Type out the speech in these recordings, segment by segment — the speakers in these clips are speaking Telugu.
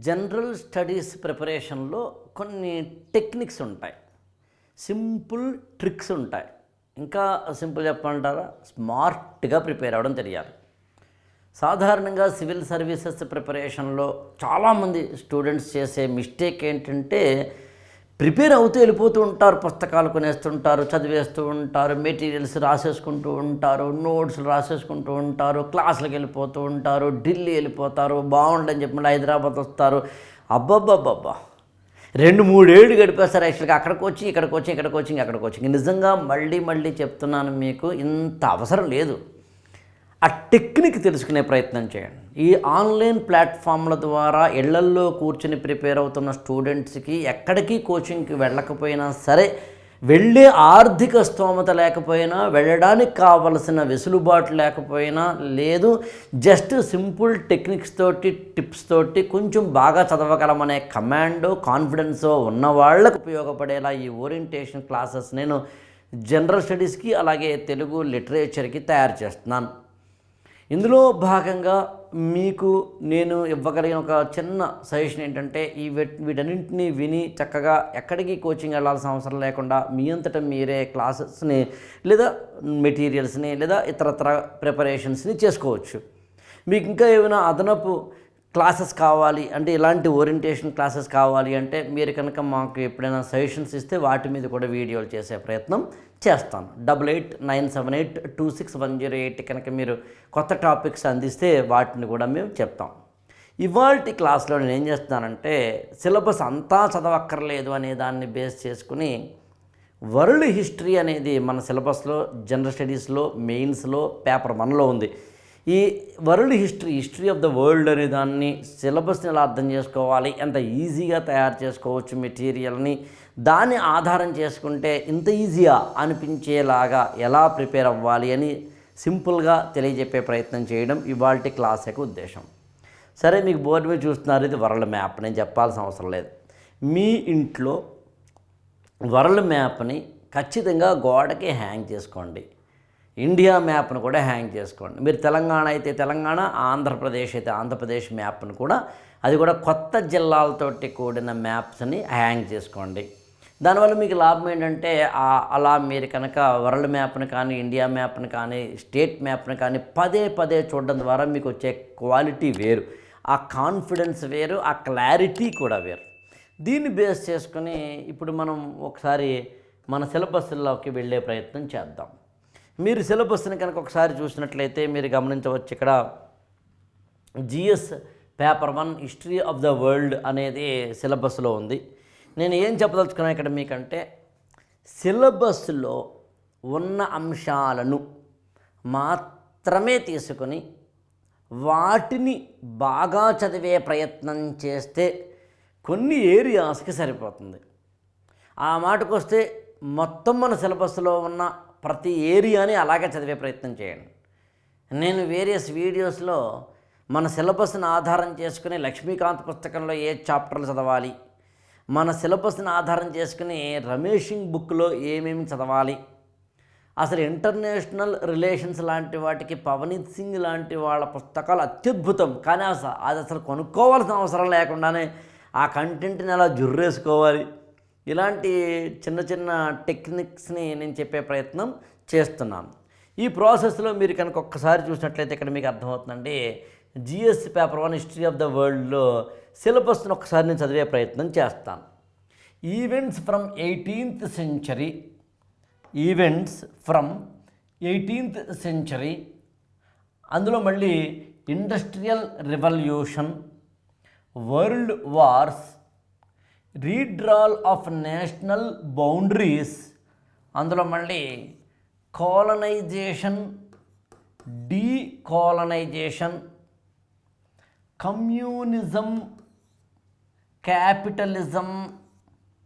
జనరల్ స్టడీస్ ప్రిపరేషన్లో కొన్ని టెక్నిక్స్ ఉంటాయి, సింపుల్ ట్రిక్స్ ఉంటాయి. ఇంకా సింపుల్ చెప్పమంటారా, స్మార్ట్గా ప్రిపేర్ అవ్వడం తెలియాలి. సాధారణంగా సివిల్ సర్వీసెస్ ప్రిపరేషన్లో చాలామంది స్టూడెంట్స్ చేసే మిస్టేక్ ఏంటంటే ప్రిపేర్ అవుతూ వెళ్ళిపోతూ ఉంటారు, పుస్తకాలు కొనేస్తుంటారు, చదివేస్తూ ఉంటారు, మెటీరియల్స్ రాసేసుకుంటూ ఉంటారు, నోట్స్ రాసేసుకుంటూ ఉంటారు, క్లాసులకు వెళ్ళిపోతూ ఉంటారు, ఢిల్లీ వెళ్ళిపోతారు, బాగుండని చెప్పి మళ్ళీ హైదరాబాద్ వస్తారు. అబ్బబ్బబ్బబ్బా 2-3 ఏళ్ళు గడిపేస్తారు. యాక్చువల్గా అక్కడ కోచింగ్, ఇక్కడ కోచింగ్, ఇక్కడ కోచింగ్, అక్కడ కోచింగ్. నిజంగా మళ్ళీ చెప్తున్నాను, మీకు ఇంత అవసరం లేదు. ఆ టెక్నిక్ తెలుసుకునే ప్రయత్నం చేయండి. ఈ ఆన్లైన్ ప్లాట్ఫామ్ల ద్వారా ఇళ్లల్లో కూర్చుని ప్రిపేర్ అవుతున్న స్టూడెంట్స్కి ఎక్కడికి కోచింగ్కి వెళ్ళకపోయినా సరే, వెళ్ళే ఆర్థిక స్తోమత లేకపోయినా, వెళ్ళడానికి కావలసిన వెసులుబాటు లేకపోయినా, లేదు జస్ట్ సింపుల్ టెక్నిక్స్ తోటి, టిప్స్ తోటి కొంచెం బాగా చదవగలమనే కమాండో, కాన్ఫిడెన్సో ఉన్న వాళ్ళకు ఉపయోగపడేలా ఈ ఓరియంటేషన్ క్లాసెస్ నేను జనరల్ స్టడీస్కి అలాగే తెలుగు లిటరేచర్కి తయారు చేస్తున్నాను. ఇందులో భాగంగా మీకు నేను ఇవ్వగలిగిన ఒక చిన్న సజెషన్ ఏంటంటే, వీటన్నింటినీ విని చక్కగా ఎక్కడికి కోచింగ్ వెళ్ళాల్సిన అవసరం లేకుండా మీ అంతటా మీరే క్లాసెస్ని లేదా మెటీరియల్స్ని లేదా ఇతరత్ర ప్రిపరేషన్స్ని చేసుకోవచ్చు. మీకు ఇంకా ఏమైనా అదనపు క్లాసెస్ కావాలి అంటే, ఇలాంటి ఓరియంటేషన్ క్లాసెస్ కావాలి అంటే మీరు కనుక మాకు ఎప్పుడైనా సజెషన్స్ ఇస్తే వాటి మీద కూడా వీడియోలు చేసే ప్రయత్నం చేస్తాను. 8897826108 కనుక మీరు కొత్త టాపిక్స్ అందిస్తే వాటిని కూడా మేము చెప్తాం. ఇవాల్టి క్లాస్లో నేను ఏం చేస్తున్నానంటే, సిలబస్ అంతా చదవక్కర్లేదు అనే దాన్ని బేస్ చేసుకుని వరల్డ్ హిస్టరీ అనేది మన సిలబస్లో జనరల్ స్టడీస్లో మెయిన్స్లో పేపర్ 1లో ఉంది. ఈ world history of the world అనే దాన్ని సిలబస్ని ఎలా అర్థం చేసుకోవాలి, ఎంత ఈజీగా తయారు చేసుకోవచ్చు మెటీరియల్ని, దాన్ని ఆధారం చేసుకుంటే ఇంత ఈజీగా అనిపించేలాగా ఎలా ప్రిపేర్ అవ్వాలి అని సింపుల్గా తెలియజెప్పే ప్రయత్నం చేయడం ఇవాల్టి క్లాస్ యొక్క ఉద్దేశం. సరే, మీకు బోర్డు మీద చూస్తున్నారు, ఇది వరల్డ్ మ్యాప్. నేను చెప్పాల్సిన అవసరం లేదు. మీ ఇంట్లో వరల్డ్ మ్యాప్ని ఖచ్చితంగా గోడకి హ్యాంగ్ చేసుకోండి. ఇండియా మ్యాప్ను కూడా హ్యాంగ్ చేసుకోండి. మీరు తెలంగాణ అయితే తెలంగాణ, ఆంధ్రప్రదేశ్ అయితే ఆంధ్రప్రదేశ్ మ్యాప్ను కూడా, అది కూడా కొత్త జిల్లాలతోటి కూడిన మ్యాప్స్ని హ్యాంగ్ చేసుకోండి. దానివల్ల మీకు లాభం ఏంటంటే, అలా మీరు కనుక వరల్డ్ మ్యాప్ని కానీ, ఇండియా మ్యాప్ని కానీ, స్టేట్ మ్యాప్ని కానీ పదే చూడడం ద్వారా మీకు వచ్చే క్వాలిటీ వేరు, ఆ కాన్ఫిడెన్స్ వేరు, ఆ క్లారిటీ కూడా వేరు. దీన్ని బేస్ చేసుకుని ఇప్పుడు మనం ఒకసారి మన సిలబస్లోకి వెళ్ళే ప్రయత్నం చేద్దాం. మీరు సిలబస్ని కనుక ఒకసారి చూసినట్లయితే మీరు గమనించవచ్చు, ఇక్కడ GS paper 1 history of the world అనేది సిలబస్లో ఉంది. నేను ఏం చెప్పదలుచుకున్నాను ఇక్కడ మీకంటే, సిలబస్లో ఉన్న అంశాలను మాత్రమే తీసుకొని వాటిని బాగా చదివే ప్రయత్నం చేస్తే కొన్ని ఏరియాస్కి సరిపోతుంది. ఆ మాటకు వస్తే మొత్తం మన సిలబస్లో ఉన్న ప్రతి ఏరియాని అలాగే చదివే ప్రయత్నం చేయండి. నేను వేరియస్ వీడియోస్లో మన సిలబస్ని ఆధారం చేసుకుని లక్ష్మీకాంత్ పుస్తకంలో ఏ చాప్టర్లు చదవాలి, మన సిలబస్ని ఆధారం చేసుకుని రమేషింగ్ బుక్లో ఏమేమి చదవాలి, అసలు ఇంటర్నేషనల్ రిలేషన్స్ లాంటి వాటికి పవనీత్ సింగ్ లాంటి వాళ్ళ పుస్తకాలు అత్యద్భుతం, కానీ అది అసలు కొనుక్కోవాల్సిన అవసరం లేకుండానే ఆ కంటెంట్ని అలా జుర్రేసుకోవాలి. ఇలాంటి చిన్న టెక్నిక్స్ని నేను చెప్పే ప్రయత్నం చేస్తున్నాను. ఈ ప్రాసెస్లో మీరు కనుక ఒక్కసారి చూసినట్లయితే ఇక్కడ మీకు అర్థమవుతుందండి, GS paper 1 history of the వరల్డ్లో సిలబస్ని ఒకసారి నేను చదివే ప్రయత్నం చేస్తాను. ఈవెంట్స్ ఫ్రమ్ 18th century, అందులో మళ్ళీ industrial revolution, world wars, redrawal of national boundaries, అందులో మళ్ళీ colonization, decolonization, communism, capitalism,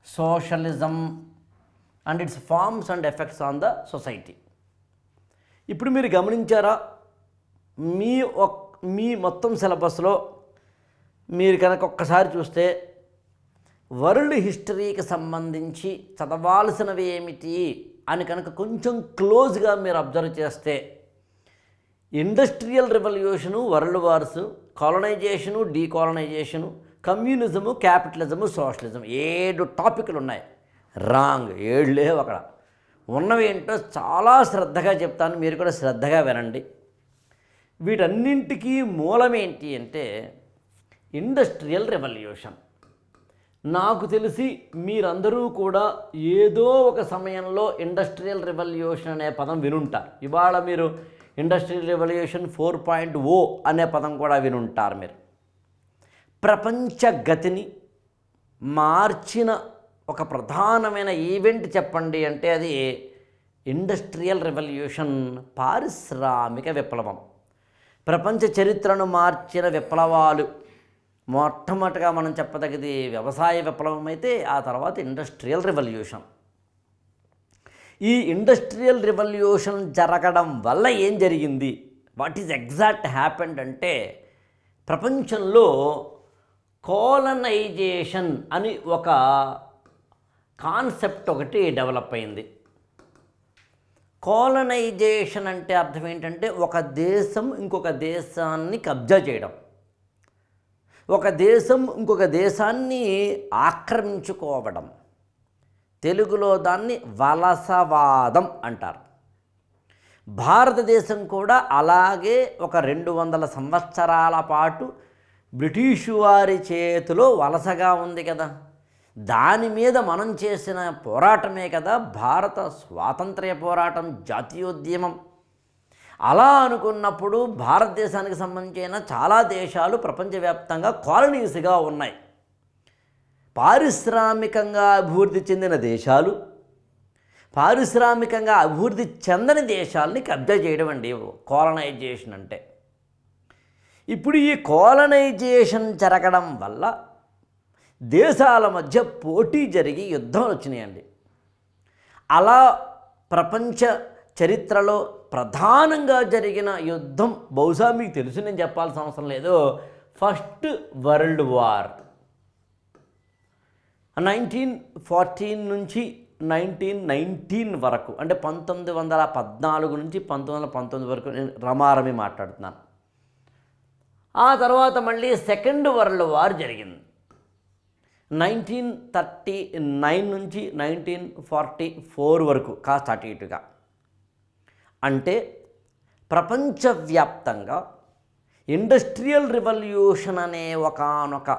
socialism and its forms and effects on the society. ఇప్పుడు మీరు గమనించారా, మీ మొత్తం సిలబస్లో మీరు కనుక ఒక్కసారి చూస్తే వరల్డ్ హిస్టరీకి సంబంధించి చదవాల్సినవి ఏమిటి అని కనుక కొంచెం క్లోజ్గా మీరు అబ్జర్వ్ చేస్తే, industrial revolution, world wars, colonization, decolonization, communism, capitalism, socialism 7 టాపిక్లు ఉన్నాయి. రాంగ్, 7 లేవు అక్కడ. ఉన్నవి ఏంటో చాలా శ్రద్ధగా చెప్తాను, మీరు కూడా శ్రద్ధగా వినండి. వీటన్నింటికీ మూలం ఏంటి అంటే ఇండస్ట్రియల్ రెవల్యూషన్. నాకు తెలిసి మీరందరూ కూడా ఏదో ఒక సమయంలో ఇండస్ట్రియల్ రెవల్యూషన్ అనే పదం వినుంటారు. ఇవాళ మీరు ఇండస్ట్రియల్ రెవల్యూషన్ 4.0 అనే పదం కూడా వినుంటారు మీరు. ప్రపంచ గతిని మార్చిన ఒక ప్రధానమైన ఈవెంట్ చెప్పండి అంటే అది ఇండస్ట్రియల్ రెవల్యూషన్, పారిశ్రామిక విప్లవం. ప్రపంచ చరిత్రను మార్చిన విప్లవాలు మొట్టమొదటిగా మనం చెప్పదగినది వ్యవసాయ విప్లవం అయితే, ఆ తర్వాత ఇండస్ట్రియల్ రెవల్యూషన్. ఈ ఇండస్ట్రియల్ రెవల్యూషన్ జరగడం వల్ల ఏం జరిగింది, వాట్ ఈజ్ ఎగ్జాక్ట్ హ్యాపెండ్ అంటే ప్రపంచంలో కోలనైజేషన్ అని ఒక కాన్సెప్ట్ ఒకటి డెవలప్ అయింది. కోలనైజేషన్ అంటే అర్థం ఏంటంటే ఒక దేశం ఇంకొక దేశాన్ని కబ్జా చేయడం, ఒక దేశం ఇంకొక దేశాన్ని ఆక్రమించుకోవడం. తెలుగులో దాన్ని వలసవాదం అంటారు. భారతదేశం కూడా అలాగే ఒక 200 సంవత్సరాల పాటు బ్రిటిషు వారి చేతిలో వలసగా ఉంది కదా. దాని మీద మనం చేసిన పోరాటమే కదా భారత స్వాతంత్ర్య పోరాటం, జాతీయోద్యమం. అలా అనుకున్నప్పుడు భారతదేశానికి సంబంధించిన చాలా దేశాలు ప్రపంచవ్యాప్తంగా కాలనీస్గా ఉన్నాయి. పారిశ్రామికంగా అభివృద్ధి చెందిన దేశాలు పారిశ్రామికంగా అభివృద్ధి చెందని దేశాలని కబ్జా చేయడం అండి కోలనైజేషన్ అంటే. ఇప్పుడు ఈ కోలనైజేషన్ జరగడం వల్ల దేశాల మధ్య పోటీ జరిగి యుద్ధాలు వచ్చినాయండి. అలా ప్రపంచ చరిత్రలో ప్రధానంగా జరిగిన యుద్ధం బహుశా మీకు తెలుసు, నేను చెప్పాల్సిన అవసరం లేదు. ఫస్ట్ వరల్డ్ వార్ 1914 నుంచి 1919 వరకు, అంటే 1914 నుంచి 1919 వరకు నేను రమారమి మాట్లాడుతున్నాను. ఆ తర్వాత మళ్ళీ సెకండ్ వరల్డ్ వార్ జరిగింది 1939 నుంచి 1944 వరకు, కాస్త అటు ఇటుగా. అంటే ప్రపంచవ్యాప్తంగా ఇండస్ట్రియల్ రెవల్యూషన్ అనే ఒకానొక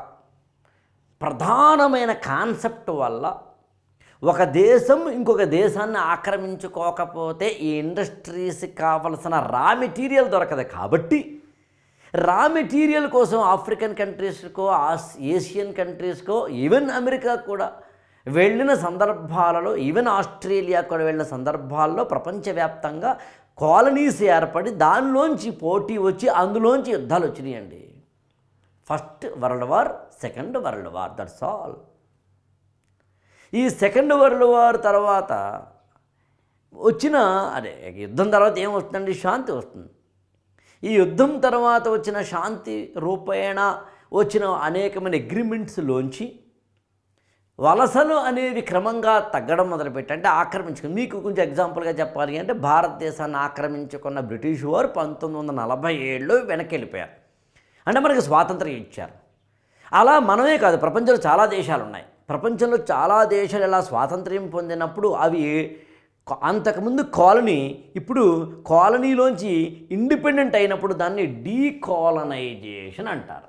ప్రధానమైన కాన్సెప్ట్ వల్ల ఒక దేశం ఇంకొక దేశాన్ని ఆక్రమించుకోకపోతే ఈ ఇండస్ట్రీస్కి కావలసిన రా మెటీరియల్ దొరకదు. కాబట్టి రా మెటీరియల్ కోసం ఆఫ్రికన్ కంట్రీస్కో, ఏషియన్ కంట్రీస్కో, ఈవెన్ అమెరికా కూడా వెళ్ళిన సందర్భాలలో, ఈవెన్ ఆస్ట్రేలియా కూడా వెళ్ళిన సందర్భాల్లో ప్రపంచవ్యాప్తంగా కాలనీస్ ఏర్పడి దానిలోంచి పోటీ వచ్చి అందులోంచి యుద్ధాలు వచ్చినాయండి. First world war, second world war, that's all. ఈ సెకండ్ వరల్డ్ వార్ తర్వాత వచ్చిన యుద్ధం తర్వాత ఏం వస్తుందండి, శాంతి వస్తుంది. ఈ యుద్ధం తర్వాత వచ్చిన శాంతి రూపేణ వచ్చిన అనేకమైన అగ్రిమెంట్స్లోంచి వలసలు అనేవి క్రమంగా తగ్గడం మొదలుపెట్టి, అంటే ఆక్రమించుకుని, మీకు కొంచెం ఎగ్జాంపుల్గా చెప్పాలి అంటే భారతదేశాన్ని ఆక్రమించుకున్న బ్రిటిష్ వారు 1947లో వెనక్కి వెళ్ళిపోయారు. అంటే మనకి స్వాతంత్రం ఇచ్చారు. అలా మనమే కాదు, ప్రపంచంలో చాలా దేశాలు ఉన్నాయి. ప్రపంచంలో చాలా దేశాలు ఇలా స్వాతంత్ర్యం పొందినప్పుడు అవి అంతకుముందు కాలనీ, ఇప్పుడు కాలనీలోంచి ఇండిపెండెంట్ అయినప్పుడు దాన్ని డీకాలనైజేషన్ అంటారు.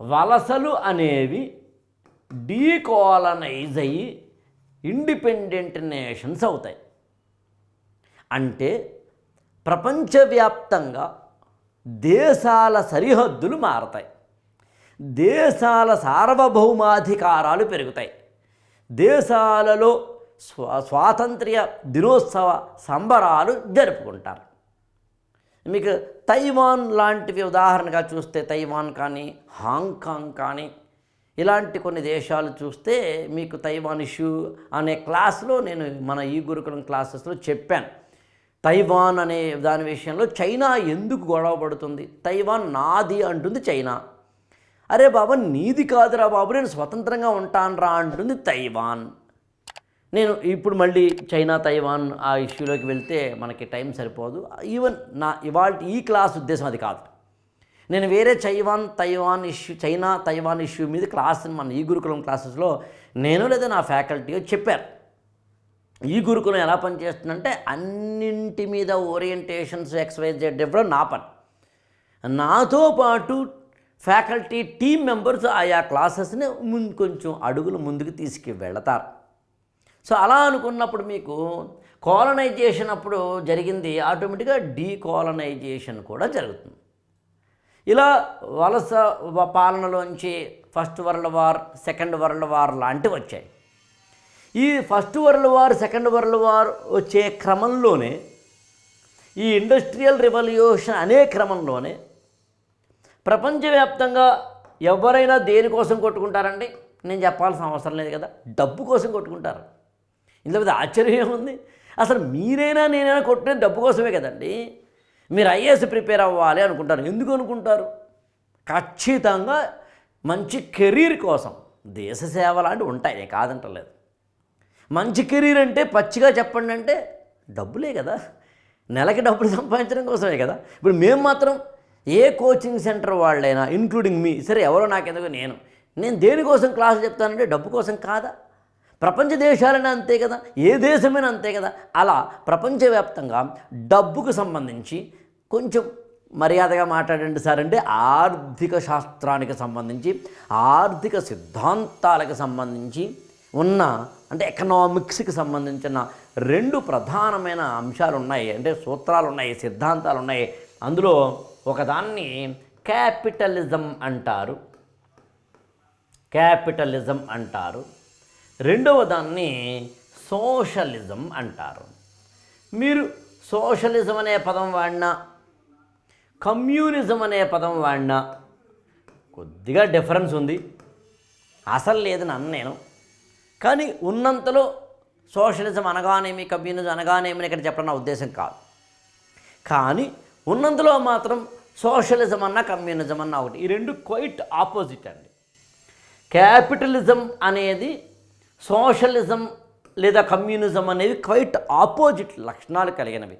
వలసలు అనేవి డీకాలనైజ్ అయ్యి ఇండిపెండెంట్ నేషన్స్ అవుతాయి. అంటే ప్రపంచవ్యాప్తంగా దేశాల సరిహద్దులు మారతాయి, దేశాల సార్వభౌమాధికారాలు పెరుగుతాయి, దేశాలలో స్వాతంత్ర్య దినోత్సవ సంబరాలు జరుపుకుంటారు. మీకు తైవాన్ లాంటివి ఉదాహరణగా చూస్తే, తైవాన్ కానీ హాంకాంగ్ కానీ ఇలాంటి కొన్ని దేశాలు చూస్తే మీకు తైవాన్ ఇష్యూ అనే క్లాస్లో నేను మన ఈ గురుకులం క్లాసెస్లో చెప్పాను. తైవాన్ అనే దాని విషయంలో చైనా ఎందుకు గొడవ పడుతుంది, తైవాన్ నాది అంటుంది చైనా. అరే బాబా నీది కాదురా బాబు, నేను స్వతంత్రంగా ఉంటానురా అంటుంది తైవాన్. నేను ఇప్పుడు మళ్ళీ చైనా తైవాన్ ఆ ఇష్యూలోకి వెళ్తే మనకి టైం సరిపోదు. ఈవెన్ ఇవాళ ఈ క్లాస్ ఉద్దేశం అది కాదు. నేను వేరే చైనా తైవాన్ ఇష్యూ మీద క్లాస్ మన ఈ గురుకులం క్లాసెస్లో నేను లేదా నా ఫ్యాకల్టీ చెప్పారు. ఈ గురుకులం ఎలా పనిచేస్తుందంటే అన్నింటి మీద ఓరియంటేషన్స్ XYZ ఇవ్వడం నా పని. నాతో పాటు ఫ్యాకల్టీ టీమ్ మెంబర్స్ ఆయా క్లాసెస్ని కొంచెం అడుగులు ముందుకు తీసుకువెళతారు. సో అలా అనుకున్నప్పుడు మీకు కాలనైజేషన్ అప్పుడు జరిగింది, ఆటోమేటిక్గా డీకాలనైజేషన్ కూడా జరుగుతుంది. ఇలా వలస పాలనలోంచి first world war, second world war లాంటివి వచ్చాయి. ఈ first world war, second world war వచ్చే క్రమంలోనే, ఈ ఇండస్ట్రియల్ రెవల్యూషన్ అనే క్రమంలోనే ప్రపంచవ్యాప్తంగా ఎవరైనా దేనికోసం కొట్టుకుంటారండి? నేను చెప్పాల్సిన అవసరం లేదు కదా, డబ్బు కోసం కొట్టుకుంటారు. ఇందులో పెద్ద ఆశ్చర్యం ఏముంది? అసలు మీరైనా నేనైనా కొట్టుకునే డబ్బు కోసమే కదండి. మీరు ఐఏఎస్ ప్రిపేర్ అవ్వాలి అనుకుంటారు. ఎందుకు అనుకుంటారు? ఖచ్చితంగా మంచి కెరీర్ కోసం. దేశ సేవ లాంటివి ఉంటాయి, నేను కాదంటలేదు. మంచి కెరీర్ అంటే పచ్చిగా చెప్పండి అంటే డబ్బులే కదా, నెలకి డబ్బులు సంపాదించడం కోసమే కదా. ఇప్పుడు మేము మాత్రం ఏ కోచింగ్ సెంటర్ వాళ్ళైనా ఇంక్లూడింగ్ మీ, సరే ఎవరో నాకెందుకు, నేను దేనికోసం క్లాసు చెప్తానంటే డబ్బు కోసం కాదా? ప్రపంచ దేశాలైనా అంతే కదా, ఏ దేశమైనా అంతే కదా. అలా ప్రపంచవ్యాప్తంగా డబ్బుకు సంబంధించి కొంచెం మర్యాదగా మాట్లాడండి సార్ అంటే ఆర్థిక శాస్త్రానికి సంబంధించి, ఆర్థిక సిద్ధాంతాలకు సంబంధించి ఉన్న, అంటే ఎకనామిక్స్కి సంబంధించిన 2 ప్రధానమైన అంశాలు ఉన్నాయి, అంటే సూత్రాలు ఉన్నాయి, సిద్ధాంతాలు ఉన్నాయి. అందులో ఒకదాన్ని క్యాపిటలిజం అంటారు, రెండవ దాన్ని సోషలిజం అంటారు. మీరు సోషలిజం అనే పదం వాడినా, కమ్యూనిజం అనే పదం వాడినా కొద్దిగా డిఫరెన్స్ ఉంది. అసలు లేదు నేను, కానీ ఉన్నంతలో సోషలిజం అనగానేమి, కమ్యూనిజం అనగానేమి ఇక్కడ చెప్పడం నా ఉద్దేశం కాదు. కానీ ఉన్నంతలో మాత్రం సోషలిజం అన్న కమ్యూనిజం అన్న ఒకటి, ఈ 2 క్వైట్ ఆపోజిట్ అండి. క్యాపిటలిజం అనేది సోషలిజం లేదా కమ్యూనిజం అనేవి క్వైట్ ఆపోజిట్ లక్షణాలు కలిగినవి.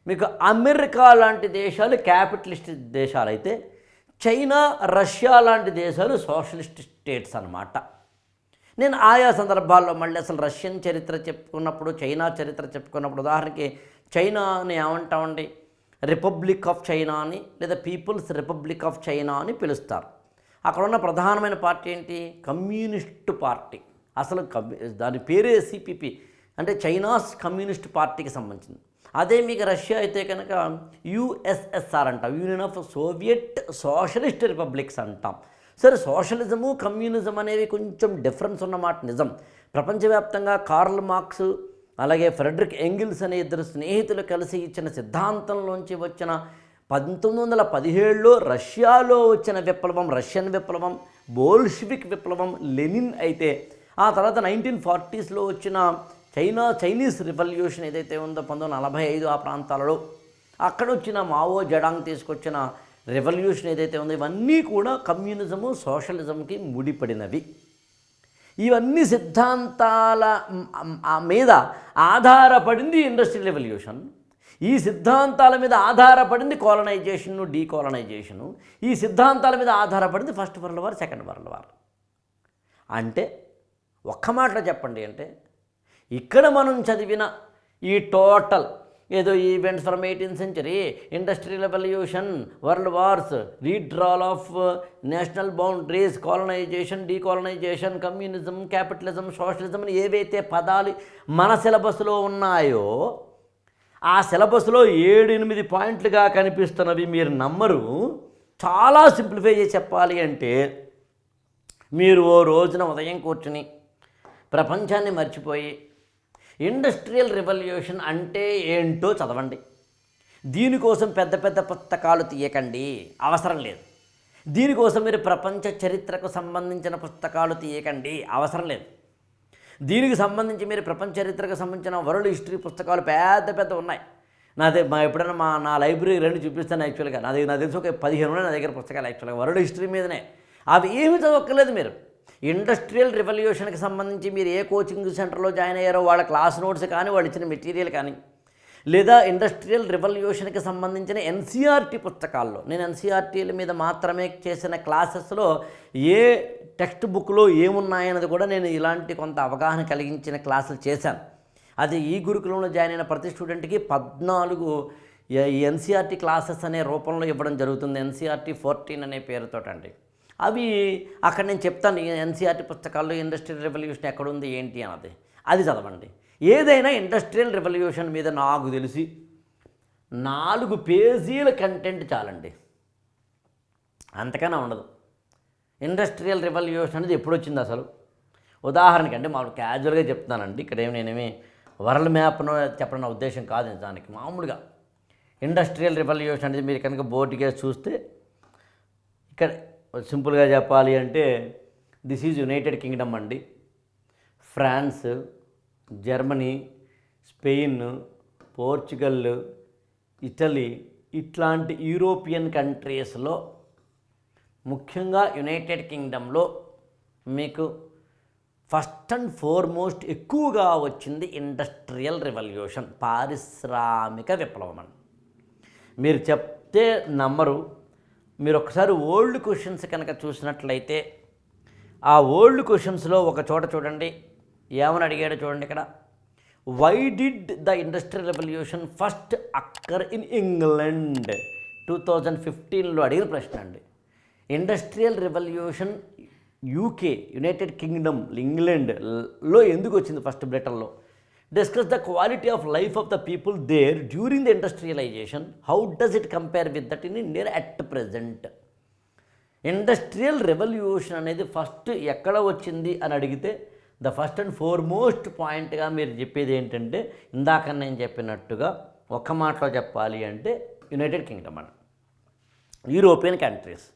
మీకు అమెరికా లాంటి దేశాలు క్యాపిటలిస్ట్ దేశాలు అయితే, చైనా, రష్యా లాంటి దేశాలు సోషలిస్ట్ స్టేట్స్ అన్నమాట. నేను ఆయా సందర్భాల్లో మళ్ళీ అసలు రష్యన్ చరిత్ర చెప్పుకున్నప్పుడు, చైనా చరిత్ర చెప్పుకున్నప్పుడు, ఉదాహరణకి చైనాని ఏమంటామండి, రిపబ్లిక్ ఆఫ్ చైనా అని లేదా పీపుల్స్ రిపబ్లిక్ ఆఫ్ చైనా అని పిలుస్తారు. అక్కడ ఉన్న ప్రధానమైన పార్టీ ఏంటి? Communist party. అసలు దాని పేరే CPP, అంటే చైనాస్ కమ్యూనిస్ట్ పార్టీకి సంబంధించింది. అదే మీకు రష్యా అయితే కనుక USSR అంటాం, union of Soviet socialist republics అంటాం. సరే, సోషలిజము కమ్యూనిజం అనేవి కొంచెం డిఫరెన్స్ ఉన్నమాట నిజం. ప్రపంచవ్యాప్తంగా కార్ల్ మార్క్స్ అలాగే ఫ్రెడరిక్ ఎంగిల్స్ అనే 2 స్నేహితులు కలిసి ఇచ్చిన సిద్ధాంతంలోంచి వచ్చిన 1917లో రష్యాలో వచ్చిన విప్లవం, రష్యన్ విప్లవం, బోల్షివిక్ విప్లవం, లెనిన్ అయితే, ఆ తర్వాత 1940స్లో వచ్చిన చైనీస్ రివల్యూషన్ ఏదైతే ఉందో 1945 ఆ ప్రాంతాలలో, అక్కడ వచ్చిన మావో జెడాంగ్ తీసుకొచ్చిన రెవల్యూషన్ ఏదైతే ఉందో, ఇవన్నీ కూడా కమ్యూనిజము, సోషలిజంకి ముడిపడినవి. ఇవన్నీ సిద్ధాంతాల మీద ఆధారపడింది ఇండస్ట్రియల్ రెవల్యూషన్. ఈ సిద్ధాంతాల మీద ఆధారపడింది కాలనైజేషను, డీకాలనైజేషను. ఈ సిద్ధాంతాల మీద ఆధారపడింది first world war, second world war. అంటే ఒక్క మాటలో చెప్పండి అంటే, ఇక్కడ మనం చదివిన ఈ టోటల్ ఏదో events from 18th century, industrial revolution, world wars, redrawal of national boundaries, colonization, decolonization, communism, capitalism, socialism అని ఏవైతే పదాలు మన సిలబస్లో ఉన్నాయో, ఆ సిలబస్లో 7-8 పాయింట్లుగా కనిపిస్తున్నవి మీరు నమ్మరు. చాలా సింప్లిఫై చేసి చెప్పాలి అంటే, మీరు ఓ రోజున ఉదయం కూర్చుని ప్రపంచాన్ని మర్చిపోయి ఇండస్ట్రియల్ రెవల్యూషన్ అంటే ఏంటో చదవండి. దీనికోసం పెద్ద పెద్ద పుస్తకాలు తీయకండి, అవసరం లేదు. దీనికోసం మీరు ప్రపంచ చరిత్రకు సంబంధించిన పుస్తకాలు తీయకండి, అవసరం లేదు. దీనికి సంబంధించి మీరు ప్రపంచ చరిత్రకు సంబంధించిన వరల్డ్ హిస్టరీ పుస్తకాలు పెద్ద పెద్ద ఉన్నాయి. ఎప్పుడైనా నా లైబ్రరీ రెండు చూపిస్తాను. యాక్చువల్గా నాకు తెలిసి ఒక 15 ఉన్నాయి నా దగ్గర పుస్తకాలు యాక్చువల్గా వరల్డ్ హిస్టరీ మీదనే. అవి ఏమి చదవక్కర్లేదు మీరు. ఇండస్ట్రియల్ రెవల్యూషన్కి సంబంధించి మీరు ఏ కోచింగ్ సెంటర్లో జాయిన్ అయ్యారో వాళ్ళ క్లాస్ నోట్స్ కానీ, వాళ్ళు ఇచ్చిన మెటీరియల్ కానీ, లేదా ఇండస్ట్రియల్ రెవల్యూషన్కి సంబంధించిన ఎన్సీఆర్టీ పుస్తకాల్లో, నేను ఎన్సీఆర్టీల మీద మాత్రమే చేసిన క్లాసెస్లో ఏ టెక్స్ట్ బుక్లో ఏమున్నాయన్నది కూడా నేను ఇలాంటి కొంత అవగాహన కలిగించిన క్లాసులు చేశాను. అది ఈ గురుకులంలో జాయిన్ అయిన ప్రతి స్టూడెంట్కి 14 ఎన్సీఆర్టీ క్లాసెస్ అనే రూపంలో ఇవ్వడం జరుగుతుంది. ఎన్సీఆర్టీ 14 అనే పేరుతోటండి. అవి అక్కడ నేను చెప్తాను ఎన్సీఆర్టీ పుస్తకాల్లో ఇండస్ట్రియల్ రెవల్యూషన్ ఎక్కడుంది ఏంటి అన్నది, అది చదవండి. ఏదైనా ఇండస్ట్రియల్ రెవల్యూషన్ మీద నాకు తెలిసి 4 పేజీల కంటెంట్ చాలండి, అంతకన్నా ఉండదు. ఇండస్ట్రియల్ రెవల్యూషన్ అనేది ఎప్పుడు వచ్చింది అసలు? ఉదాహరణకి అంటే మామూలు క్యాజువల్గా చెప్తున్నానండి, ఇక్కడ నేనేమి వరల్డ్ మ్యాప్ను చెప్పడం నా ఉద్దేశం కాదు. నిజానికి మామూలుగా ఇండస్ట్రియల్ రెవల్యూషన్ అనేది మీరు కనుక బోర్డుగా చూస్తే, ఇక్కడ సింపుల్గా చెప్పాలి అంటే దిస్ ఈజ్ యునైటెడ్ కింగ్డమ్ అండి. France, Germany, Spain, Portugal, Italy ఇట్లాంటి యూరోపియన్ కంట్రీస్లో, ముఖ్యంగా యునైటెడ్ కింగ్డమ్లో మీకు ఫస్ట్ అండ్ ఫార్మోస్ట్ ఎక్కువగా వచ్చింది ఇండస్ట్రియల్ రెవల్యూషన్, పారిశ్రామిక విప్లవం అని. మీరు చెప్తే నమ్మరు. మీరు ఒకసారి ఓల్డ్ క్వశ్చన్స్ కనుక చూసినట్లయితే, ఆ ఓల్డ్ క్వశ్చన్స్లో ఒక చోట చూడండి ఏమని అడిగాడో చూడండి. ఇక్కడ why did the industrial revolution first occur in England 2015లో అడిగిన ప్రశ్న అండి. Industrial revolution UK, United Kingdom, ఇంగ్లాండ్లో ఎందుకు వచ్చింది ఫస్ట్? బ్రిటన్లో. Discuss the quality of life of the people there during the industrialization, how does it compare with that in India at present. Industrial revolution అనేది ఫస్ట్ ఎక్కడ వచ్చింది అని అడిగితే, ద ఫస్ట్ అండ్ ఫార్మోస్ట్ పాయింట్గా మీరు చెప్పేది ఏంటంటే, ఇందాక నేను చెప్పినట్టుగా ఒక్క మాటలో చెప్పాలి అంటే యునైటెడ్ కింగ్డమ్ అని, యూరోపియన్ కంట్రీస్.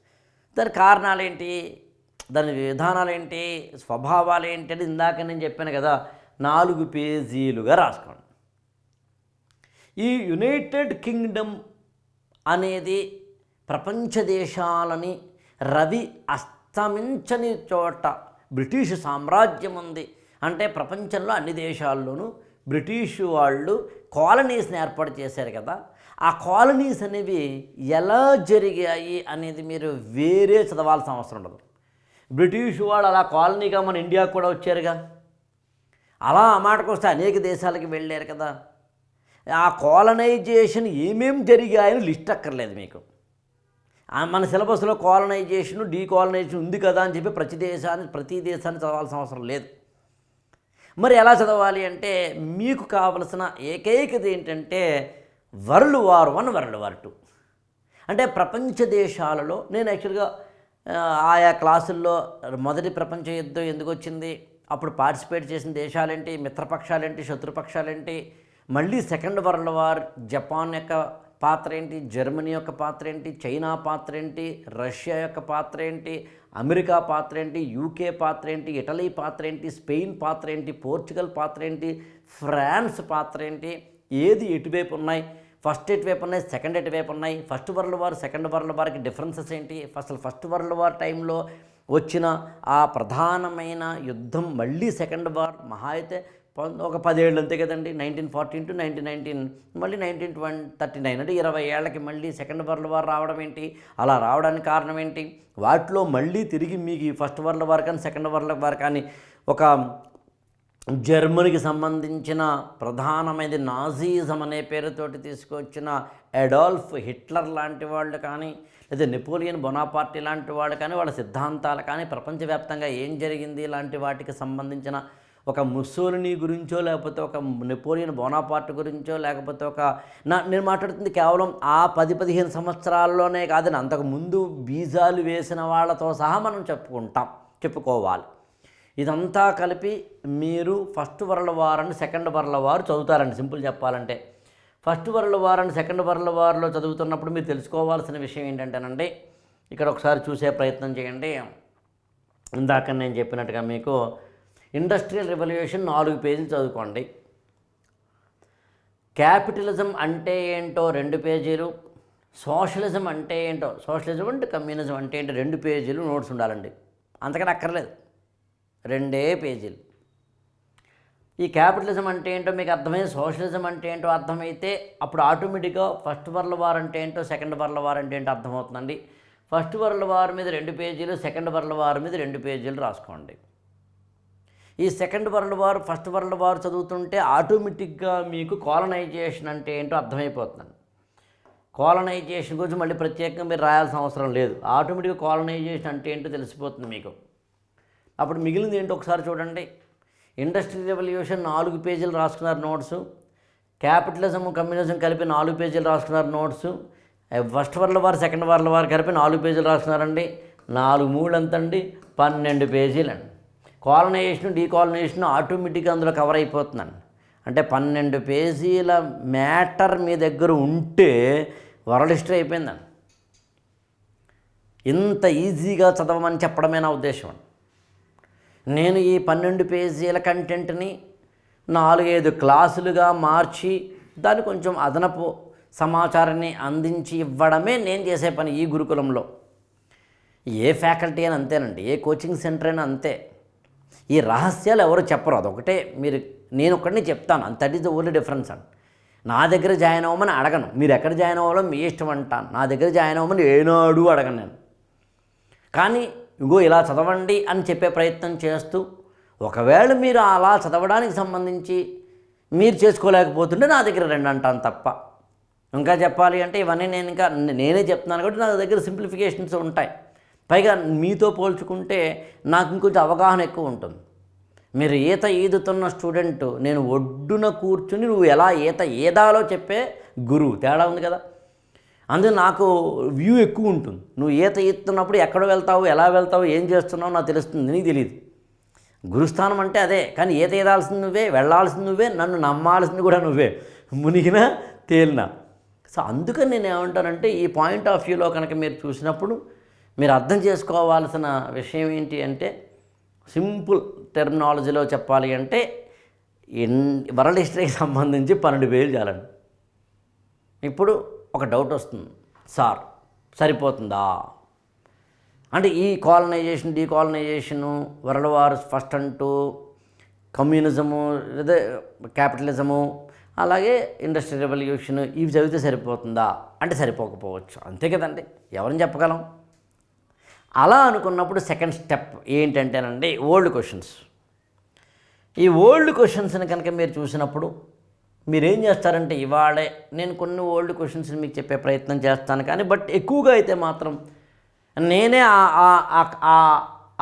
దాని కారణాలు ఏంటి, దాని విధానాలు ఏంటి, స్వభావాలు ఏంటి అని ఇందాక నేను చెప్పాను కదా, 4 పేజీలుగా రాసుకోండి. ఈ యునైటెడ్ కింగ్డమ్ అనేది ప్రపంచ దేశాలని రవి అస్తమించని చోట బ్రిటిష్ సామ్రాజ్యం ఉంది. అంటే ప్రపంచంలో అన్ని దేశాల్లోనూ బ్రిటిష్ వాళ్ళు కాలనీస్ని ఏర్పాటు చేశారు కదా. ఆ కాలనీస్ అనేవి ఎలా జరిగాయి అనేది మీరు వేరే చదవాల్సిన అవసరం ఉండదు. బ్రిటిష్ వాళ్ళు అలా కాలనీగా మన ఇండియాకు కూడా వచ్చారుగా, అలా ఆ మాటకు వస్తే అనేక దేశాలకు వెళ్ళారు కదా. ఆ కాలనైజేషన్ ఏమేం జరిగాయని లిస్ట్ అక్కర్లేదు మీకు. మన సిలబస్లో కాలనైజేషన్, డీకాలనైజేషన్ ఉంది కదా అని చెప్పి ప్రతి దేశాన్ని చదవాల్సిన అవసరం లేదు. మరి ఎలా చదవాలి అంటే, మీకు కావలసిన ఏకైకది ఏంటంటే వరల్డ్ వార్ 1, వరల్డ్ వార్ 2. అంటే ప్రపంచ దేశాలలో నేను యాక్చువల్గా ఆయా క్లాసుల్లో మొదటి ప్రపంచ యుద్ధం ఎందుకు వచ్చింది, అప్పుడు పార్టిసిపేట్ చేసిన దేశాలేంటి, మిత్రపక్షాలేంటి, శత్రుపక్షాలేంటి, మళ్ళీ సెకండ్ వరల్డ్ వార్ జపాన్ యొక్క పాత్ర ఏంటి, జర్మనీ యొక్క పాత్ర ఏంటి, చైనా పాత్ర ఏంటి, రష్యా యొక్క పాత్ర ఏంటి, అమెరికా పాత్ర ఏంటి, యూకే పాత్ర ఏంటి, ఇటలీ పాత్ర ఏంటి, స్పెయిన్ పాత్ర ఏంటి, పోర్చుగల్ పాత్ర ఏంటి, ఫ్రాన్స్ పాత్ర ఏంటి, ఏది ఎటువైపు ఉన్నాయి, ఫస్ట్ ఎటువైపు ఉన్నాయి, సెకండ్ ఎటువైపు ఉన్నాయి, first world war second world వార్కి డిఫరెన్సెస్ ఏంటి, అసలు ఫస్ట్ వరల్డ్ వార్ టైంలో వచ్చిన ఆ ప్రధానమైన యుద్ధం మళ్ళీ సెకండ్ వార్ మహా అయితే ఒక 10 ఏళ్ళు అంతే కదండి, 1914 to 1919, మళ్ళీ 1939 అంటే 20 ఏళ్ళకి మళ్ళీ సెకండ్ వరల్డ్ వార్ రావడం ఏంటి, అలా రావడానికి కారణం ఏంటి, వాటిలో మళ్ళీ తిరిగి మీకు ఈ ఫస్ట్ వరల్డ్ వార్ కానీ సెకండ్ వరల్డ్ వార్ కానీ ఒక జర్మనీకి సంబంధించిన ప్రధానమైనది నాజీజం అనే పేరుతోటి తీసుకొచ్చిన అడాల్ఫ్ హిట్లర్ లాంటి వాళ్ళు కానీ, లేదా నెపోలియన్ బొనాపార్టీ లాంటి వాళ్ళు కానీ, వాళ్ళ సిద్ధాంతాలు కానీ, ప్రపంచవ్యాప్తంగా ఏం జరిగింది లాంటి వాటికి సంబంధించిన ఒక ముస్సోలినీ గురించో, లేకపోతే ఒక నెపోలియన్ బోనాపార్ట్ గురించో, లేకపోతే నేను మాట్లాడుతుంది కేవలం ఆ 10-15 సంవత్సరాల్లోనే కాదని, అంతకుముందు బీజాలు వేసిన వాళ్ళతో సహా మనం చెప్పుకోవాలి. ఇదంతా కలిపి మీరు first world war and second world war చదువుతారండి. సింపుల్ చెప్పాలంటే first world war and second world వార్లో చదువుతున్నప్పుడు మీరు తెలుసుకోవాల్సిన విషయం ఏంటంటేనండి, ఇక్కడ ఒకసారి చూసే ప్రయత్నం చేయండి. ఇందాక నేను చెప్పినట్టుగా మీకు ఇండస్ట్రియల్ రెవల్యూషన్ 4 పేజీలు చదువుకోండి. క్యాపిటలిజం అంటే ఏంటో 2 పేజీలు, సోషలిజం అంటే ఏంటో, సోషలిజం అంటే కమ్యూనిజం అంటే ఏంటో 2 పేజీలు నోట్స్ ఉండాలండి. అంతకన్నా అక్కర్లేదు, 2 పేజీలు. ఈ క్యాపిటలిజం అంటే ఏంటో మీకు అర్థమైంది, సోషలిజం అంటే ఏంటో అర్థమైతే అప్పుడు ఆటోమేటిక్గా ఫస్ట్ వరల్డ్ వార్ అంటే ఏంటో, సెకండ్ వరల్డ్ వార్ అంటే ఏంటో అర్థమవుతుందండి. ఫస్ట్ వరల్డ్ వార్ మీద 2 పేజీలు, సెకండ్ వరల్డ్ వార్ మీద 2 పేజీలు రాసుకోండి. ఈ second world war, first world war చదువుతుంటే ఆటోమేటిక్గా మీకు కాలనైజేషన్ అంటే ఏంటో అర్థమైపోతుంది. కాలనైజేషన్ గురించి మళ్ళీ ప్రత్యేకంగా మీరు రాయాల్సిన అవసరం లేదు. ఆటోమేటిక్గా కాలనైజేషన్ అంటే ఏంటో తెలిసిపోతుంది మీకు. అప్పుడు మిగిలింది ఏంటో ఒకసారి చూడండి. ఇండస్ట్రియల్ రెవల్యూషన్ 4 పేజీలు రాసుకున్నారు నోట్సు. క్యాపిటలిజం, కమ్యూనిజం కలిపి 4 పేజీలు రాసుకున్నారు notes. First world war, second world war కలిపి 4 పేజీలు రాసుకున్నారండి. 4 3 ఎంతండి? 12 పేజీలండి. కాలనైజేషన్, డీకాలనైజేషన్ ఆటోమేటిక్గా అందులో కవర్ అయిపోతుందండి. అంటే 12 పేజీల మ్యాటర్ మీ దగ్గర ఉంటే వరల్డ్ హిస్టరీ అయిపోయిందండి. ఇంత ఈజీగా చదవమని చెప్పడమే నా ఉద్దేశం అండి. నేను ఈ 12 పేజీల కంటెంట్ని 4-5 క్లాసులుగా మార్చి దాన్ని కొంచెం అదనపు సమాచారాన్ని అందించి ఇవ్వడమే నేను చేసే పని ఈ గురుకులంలో. ఏ ఫ్యాకల్టీ అని అంతేనండి, ఏ కోచింగ్ సెంటర్ అయినా అంతే. ఈ రహస్యాలు ఎవరు చెప్పరు, అదొకటే నేను ఒక్కడిని చెప్తాను, అంత that is the only difference అండి. నా దగ్గర జాయిన్ అవ్వమని అడగను, మీరు ఎక్కడ జాయిన్ అవ్వాలో మీ ఇష్టం అంటాను. నా దగ్గర జాయిన్ అవ్వమని ఏనాడు అడగను నేను. కానీ ఇగో ఇలా చదవండి అని చెప్పే ప్రయత్నం చేస్తూ, ఒకవేళ మీరు అలా చదవడానికి సంబంధించి మీరు చేసుకోలేకపోతుంటే నా దగ్గర రండి అంటాను తప్ప. ఇంకా చెప్పాలి అంటే ఇవన్నీ నేనే చెప్తున్నాను కాబట్టి నా దగ్గర సింప్లిఫికేషన్స్ ఉంటాయి. పైగా మీతో పోల్చుకుంటే నాకు ఇంకొంచెం అవగాహన ఎక్కువ ఉంటుంది. మీరు ఈత ఈదుతున్న స్టూడెంట్, నేను ఒడ్డున కూర్చుని నువ్వు ఎలా ఈదాలో చెప్పే గురువు, తేడా ఉంది కదా. అందుకు నాకు వ్యూ ఎక్కువ ఉంటుంది. నువ్వు ఈదుతున్నప్పుడు ఎక్కడ వెళ్తావు, ఎలా వెళ్తావు, ఏం చేస్తున్నావు నాకు తెలుస్తుంది, నీకు తెలియదు. గురుస్థానం అంటే అదే. కానీ ఈదాల్సింది నువ్వే, వెళ్ళాల్సింది నువ్వే, నన్ను నమ్మాల్సింది కూడా నువ్వే, మునిగినా తేలినా. సో అందుకని నేను ఏమంటానంటే, ఈ పాయింట్ ఆఫ్ వ్యూలో కనుక మీరు చూసినప్పుడు మీరు అర్థం చేసుకోవాల్సిన విషయం ఏంటి అంటే, సింపుల్ టెర్మినాలజీలో చెప్పాలి అంటే వరల్డ్ హిస్టరీకి సంబంధించి 12 పేజీలు చాలండి. ఇప్పుడు ఒక డౌట్ వస్తుంది, సార్ సరిపోతుందా అంటే ఈ కాలనైజేషన్, డీకాలనైజేషను, వరల్డ్ వార్ ఫస్ట్ అంటూ, కమ్యూనిజము, అదే క్యాపిటలిజము, అలాగే ఇండస్ట్రియల్ రెవల్యూషన్, ఇవి చదివితే సరిపోతుందా అంటే సరిపోకపోవచ్చు, అంతే కదండి, ఎవరిని చెప్పగలం. అలా అనుకున్నప్పుడు సెకండ్ స్టెప్ ఏంటంటేనండి, ఓల్డ్ క్వశ్చన్స్. ఈ ఓల్డ్ క్వశ్చన్స్ని కనుక మీరు చూసినప్పుడు మీరేం చేస్తారంటే, ఇవాళే నేను కొన్ని ఓల్డ్ క్వశ్చన్స్ని మీకు చెప్పే ప్రయత్నం చేస్తాను, కానీ బట్ ఎక్కువగా అయితే మాత్రం నేనే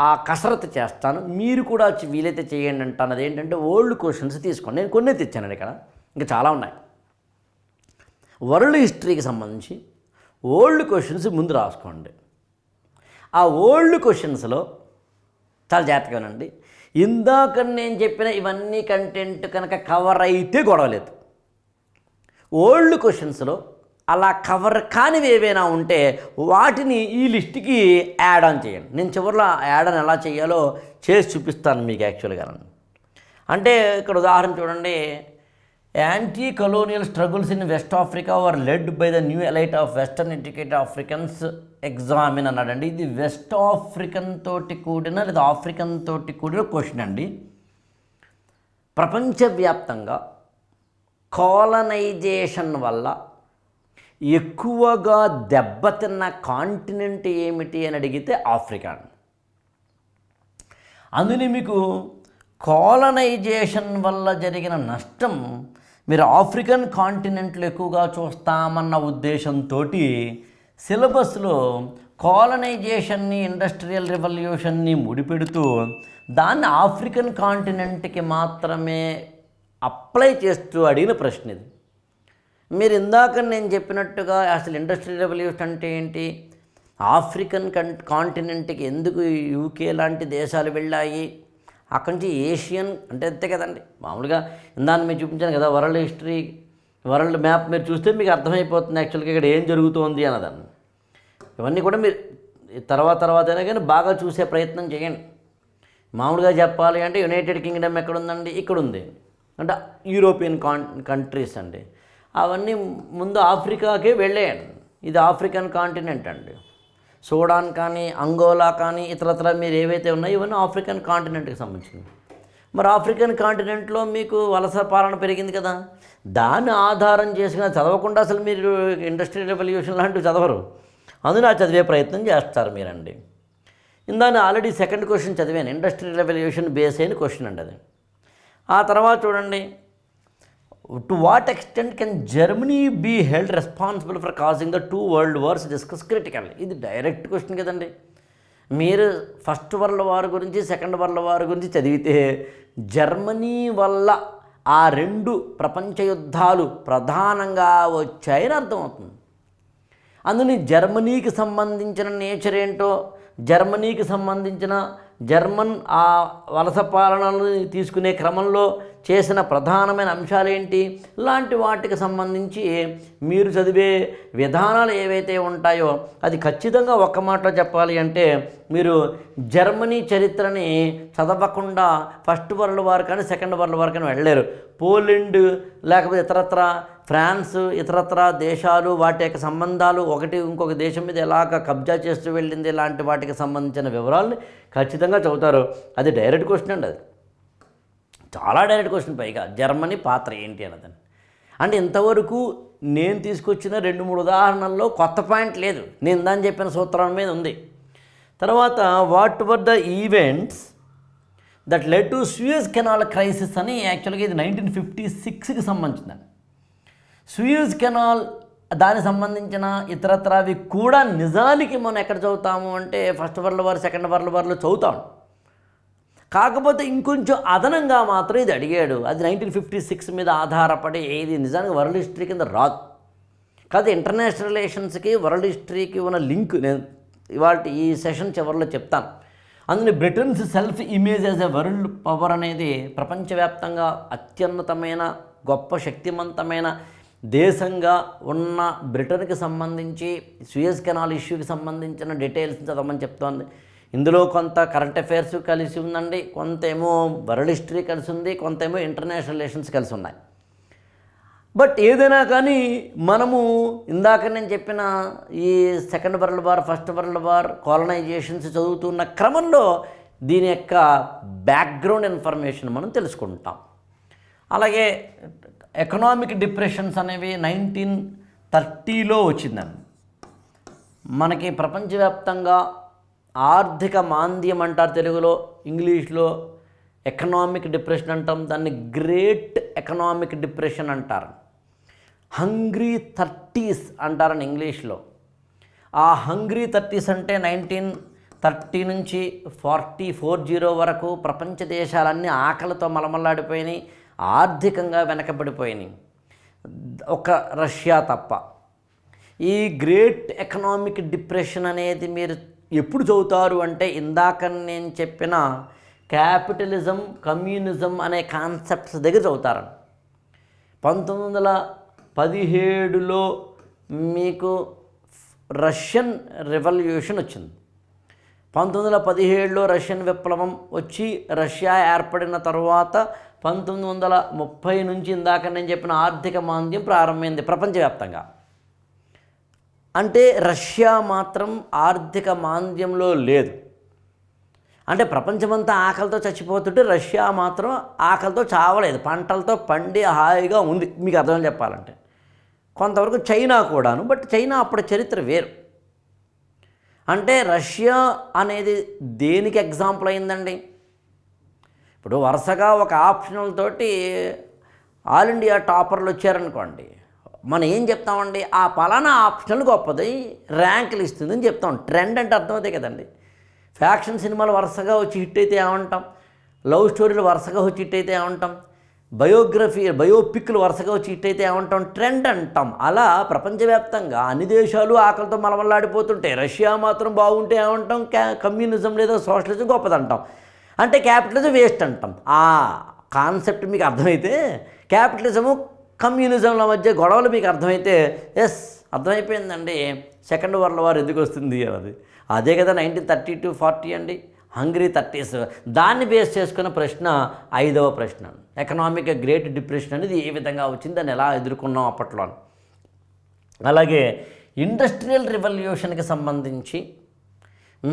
ఆ కసరత్తు చేస్తాను, మీరు కూడా వచ్చి వీలైతే చేయండి అంటాను. అదేంటంటే ఓల్డ్ క్వశ్చన్స్ తీసుకోండి. నేను కొన్ని తెచ్చానండి, ఇక్కడ ఇంకా చాలా ఉన్నాయి. వరల్డ్ హిస్టరీకి సంబంధించి ఓల్డ్ క్వశ్చన్స్ ముందు రాసుకోండి. ఆ ఓల్డ్ క్వశ్చన్స్లో చాలా జాగ్రత్తగానండి, ఇందాక నేను చెప్పిన ఇవన్నీ కంటెంట్ కనుక కవర్ అయితే గొడవలేదు. ఓల్డ్ క్వశ్చన్స్లో అలా కవర్ కానివి ఏవైనా ఉంటే వాటిని ఈ లిస్ట్కి యాడ్ ఆన్ చేయండి. నేను చివరిలో యాడ్ ఆన్ ఎలా చేయాలో చేసి చూపిస్తాను మీకు యాక్చువల్గా. అంటే ఇక్కడ ఉదాహరణ చూడండి, anti colonial struggles in west Africa were led by the new elite of western educated Africans examine అన్నాడండి. ఇది వెస్ట్ ఆఫ్రికన్ తోటి కూడిన లేదా ఆఫ్రికన్ తోటి కూడిన క్వశ్చన్ అండి. ప్రపంచవ్యాప్తంగా కాలనైజేషన్ వల్ల ఎక్కువగా దెబ్బతిన్న కాంటినెంట్ ఏమిటి అని అడిగితే ఆఫ్రికా. అందుని మీకు కాలనైజేషన్ వల్ల జరిగిన నష్టం మీరు ఆఫ్రికన్ కాంటినెంట్లు ఎక్కువగా చూస్తామన్న ఉద్దేశంతో సిలబస్లో కాలనైజేషన్ని, ఇండస్ట్రియల్ రెవల్యూషన్ని ముడిపెడుతూ దాన్ని ఆఫ్రికన్ కాంటినెంట్కి మాత్రమే అప్లై చేస్తూ అడిగిన ప్రశ్న ఇది. మీరు ఇందాక నేను చెప్పినట్టుగా అసలు ఇండస్ట్రియల్ రెవల్యూషన్ అంటే ఏంటి, ఆఫ్రికన్ కాంటినెంట్కి ఎందుకు యూకే లాంటి దేశాలు వెళ్ళాయి, అక్కడి నుంచి ఏషియన్ అంటే అంతే కదండి. మామూలుగా ఇందాక మీరు చూపించాను కదా వరల్డ్ హిస్టరీ, వరల్డ్ మ్యాప్ మీరు చూస్తే మీకు అర్థమైపోతుంది యాక్చువల్గా ఇక్కడ ఏం జరుగుతోంది అన్నదాన్ని. ఇవన్నీ కూడా మీరు తర్వాతైనా కానీ బాగా చూసే ప్రయత్నం చేయండి. మామూలుగా చెప్పాలి అంటే యునైటెడ్ కింగ్డమ్ ఎక్కడుందండి, ఇక్కడ ఉంది అంటే యూరోపియన్ కంట్రీస్ అండి. అవన్నీ ముందు ఆఫ్రికాకే వెళ్ళేయండి. ఇది ఆఫ్రికన్ కాంటినెంట్ అండి. సూడాన్ కానీ, అంగోలా కానీ, ఇతరత్ర మీరు ఏవైతే ఉన్నాయో ఇవన్నీ ఆఫ్రికన్ కాంటినెంట్కి సంబంధించినవి. మరి ఆఫ్రికన్ కాంటినెంట్లో మీకు వలస పాలన పెరిగింది కదా, దాన్ని ఆధారం చేసుకుని చదవకుండా అసలు మీరు ఇండస్ట్రియల్ రెవల్యూషన్ లాంటివి చదవరు. అందులో చదివే ప్రయత్నం చేస్తారు మీరండి. ఇందాక ఆల్రెడీ సెకండ్ క్వశ్చన్ చదివాను, ఇండస్ట్రియల్ రెవల్యూషన్ బేస్ అయిన క్వశ్చన్ అండి అది. ఆ తర్వాత చూడండి, to what extent can Germany be held responsible for causing the 2 world wars discuss critical. ఇది డైరెక్ట్ క్వశ్చన్ కదండి. మీరు ఫస్ట్ వరల్డ్ వార్ గురించి సెకండ్ వరల్డ్ వార్ గురించి చదివితే జర్మనీ వల్ల ఆ 2 ప్రపంచ యుద్ధాలు ప్రధానంగా వచ్చాయని అర్థమవుతుంది. అందుని జర్మనీకి సంబంధించిన నేచర్ ఏంటో, జర్మనీకి సంబంధించిన జర్మన్ ఆ వలస పాలనలు తీసుకునే క్రమంలో చేసిన ప్రధానమైన అంశాలు ఏంటి, ఇలాంటి వాటికి సంబంధించి మీరు చదివే విధానాలు ఏవైతే ఉంటాయో అది ఖచ్చితంగా ఒక్క మాటలో చెప్పాలి అంటే మీరు జర్మనీ చరిత్రని చదవకుండా ఫస్ట్ వరల్డ్ వార్ కానీ సెకండ్ వరల్డ్ వార్ కానీ వెళ్ళలేరు. పోలాండ్ లేకపోతే ఇతరత్ర ఫ్రాన్స్ ఇతరత్ర దేశాలు వాటి యొక్క సంబంధాలు ఒకటి ఇంకొక దేశం మీద ఎలాగ కబ్జా చేస్తూ వెళ్ళింది ఇలాంటి వాటికి సంబంధించిన వివరాలని ఖచ్చితంగా చదువుతారు. అది డైరెక్ట్ క్వశ్చన్ అండి, అది చాలా డైరెక్ట్ క్వశ్చన్. పైగా జర్మనీ పాత్ర ఏంటి అన్నదని. అంటే ఇంతవరకు నేను తీసుకొచ్చిన 2-3 ఉదాహరణల్లో కొత్త పాయింట్ లేదు, నేను దాన్ని చెప్పిన సూత్రం మీద ఉంది. తర్వాత what were the events that led to Suez canal crisis అని, యాక్చువల్గా ఇది 1956కి సంబంధించిందండి. సూయజ్ కెనాల్ దానికి సంబంధించిన ఇతరత్రవి కూడా నిజానికి మనం ఎక్కడ చదువుతాము అంటే first world war second world వార్లో చదువుతాం. కాకపోతే ఇంకొంచెం అదనంగా మాత్రం ఇది అడిగాడు. అది 1956 మీద ఆధారపడి ఇది నిజానికి వరల్డ్ హిస్టరీ కింద రాదు. కాదు, ఇంటర్నేషనల్ రిలేషన్స్కి వరల్డ్ హిస్టరీకి ఉన్న లింక్ నేను ఇవాళ ఈ సెషన్ చివరిలో చెప్తాను. అందులో Britons self image as a world power అనేది ప్రపంచవ్యాప్తంగా అత్యున్నతమైన గొప్ప శక్తివంతమైన దేశంగా ఉన్న బ్రిటన్కి సంబంధించి సూయజ్ కెనాల్ ఇష్యూకి సంబంధించిన డీటెయిల్స్ చదవమని చెప్తోంది. ఇందులో కొంత కరెంట్ అఫైర్స్ కలిసి ఉందండి, కొంత ఏమో వరల్డ్ హిస్టరీ కలిసి ఉంది, కొంత ఏమో ఇంటర్నేషనల్ రిలేషన్స్ కలిసి ఉన్నాయి. బట్ ఏదైనా కానీ మనము ఇందాక నేను చెప్పిన ఈ second world war first world war colonizations చదువుతున్న క్రమంలో దీని యొక్క బ్యాక్గ్రౌండ్ ఇన్ఫర్మేషన్ మనం తెలుసుకుంటాం. అలాగే ఎకనామిక్ డిప్రెషన్స్ అనేవి 1930లో వచ్చిందండి. మనకి ప్రపంచవ్యాప్తంగా ఆర్థిక మాంద్యం అంటారు తెలుగులో, ఇంగ్లీష్లో ఎకనామిక్ డిప్రెషన్ అంటాం, దాన్ని గ్రేట్ ఎకనామిక్ డిప్రెషన్ అంటారు. హంగ్రీ 30s అంటారని ఇంగ్లీష్లో. ఆ హంగ్రీ 30s అంటే 1930 నుంచి 40 వరకు ప్రపంచ దేశాలన్నీ ఆకలితో మలమల్లాడిపోయినాయి, ఆర్థికంగా వెనకబడిపోయినాయి, ఒక రష్యా తప్ప. ఈ గ్రేట్ ఎకనామిక్ డిప్రెషన్ అనేది మీరు ఎప్పుడు చదువుతారు అంటే ఇందాక నేను చెప్పిన క్యాపిటలిజం కమ్యూనిజం అనే కాన్సెప్ట్స్ దగ్గర చదువుతారు. 1917లో మీకు రష్యన్ రెవల్యూషన్ వచ్చింది. 1917లో రష్యన్ విప్లవం వచ్చి రష్యా ఏర్పడిన తర్వాత 1930 నుంచి ఇందాక నేను చెప్పిన ఆర్థిక మాంద్యం ప్రారంభమైంది ప్రపంచవ్యాప్తంగా. అంటే రష్యా మాత్రం ఆర్థిక మాంద్యంలో లేదు. అంటే ప్రపంచమంతా ఆకలితో చచ్చిపోతుంటే రష్యా మాత్రం ఆకలితో చావలేదు, పంటలతో పండి హాయిగా ఉంది. మీకు అర్థం చెప్పాలంటే కొంతవరకు చైనా కూడాను, బట్ చైనా అప్పుడు చరిత్ర వేరు. అంటే రష్యా అనేది దేనికి ఎగ్జాంపుల్ అయిందండి? ఇప్పుడు వరుసగా ఒక ఆప్షనల్ తోటి ఆల్ ఇండియా టాపర్లు వచ్చారనుకోండి, మనం ఏం చెప్తామండి, ఆ పలానా ఆప్షనల్ గొప్పది ర్యాంకులు ఇస్తుందని చెప్తాం. ట్రెండ్ అంటే అర్థమవుతాయి కదండి. ఫ్యాక్షన్ సినిమాలు వరుసగా వచ్చి హిట్ అయితే ఏమంటాం, లవ్ స్టోరీలు వరుసగా వచ్చి హిట్ అయితే ఏమంటాం, బయోపిక్లు వరుసగా వచ్చి హిట్ అయితే ఏమంటాం, ట్రెండ్ అంటాం. అలా ప్రపంచవ్యాప్తంగా అన్ని దేశాలు ఆకలితో మలమల్లాడిపోతుంటే రష్యా మాత్రం బాగుంటే ఏమంటాం, కమ్యూనిజం లేదా సోషలిజం గొప్పదంటాం. అంటే క్యాపిటలిజం వేస్ట్ అంటాం. ఆ కాన్సెప్ట్ మీకు అర్థమైతే, క్యాపిటలిజము కమ్యూనిజంల మధ్య గొడవలు మీకు అర్థమైతే ఎస్ అర్థమైపోయిందండి సెకండ్ వరల్డ్ వార్ ఎందుకు వస్తుంది అది. అదే కదా 1930 to 40 అండి, హంగ్రీ 30s. దాన్ని బేస్ చేసుకున్న ప్రశ్న 5వ ప్రశ్న, ఎకనామిక్ గ్రేట్ డిప్రెషన్ అనేది ఏ విధంగా వచ్చింది, దాన్ని ఎలా ఎదుర్కొన్నాం అప్పట్లో. అలాగే ఇండస్ట్రియల్ రెవల్యూషన్కి సంబంధించి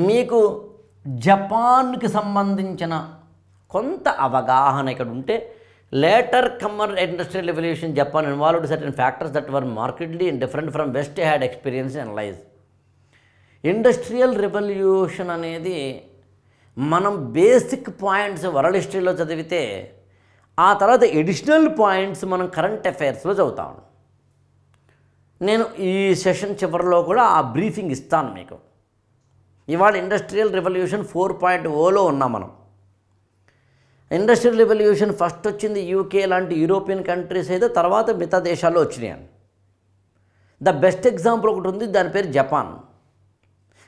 మీకు జపాన్కి సంబంధించిన కొంత అవగాహన ఇక్కడ ఉంటే latecomer industrial revolution Japan involved certain factors that were markedly different from west had experience analyze. Industrial revolution అనేది మనం బేసిక్ పాయింట్స్ వరల్డ్ హిస్టరీలో చదివితే ఆ తర్వాత ఎడిషనల్ పాయింట్స్ మనం కరెంట్ అఫైర్స్లో చదువుతాం. నేను ఈ సెషన్ చివరిలో కూడా ఆ బ్రీఫింగ్ ఇస్తాను మీకు. ఇవాళ ఇండస్ట్రియల్ రెవల్యూషన్ 4.0లో ఉన్నాం మనం. ఇండస్ట్రియల్ రెవల్యూషన్ ఫస్ట్ వచ్చింది యూకే లాంటి యూరోపియన్ కంట్రీస్ అయితే, తర్వాత మిగతా దేశాల్లో వచ్చినాయి. ద బెస్ట్ ఎగ్జాంపుల్ ఒకటి ఉంది, దాని పేరు జపాన్.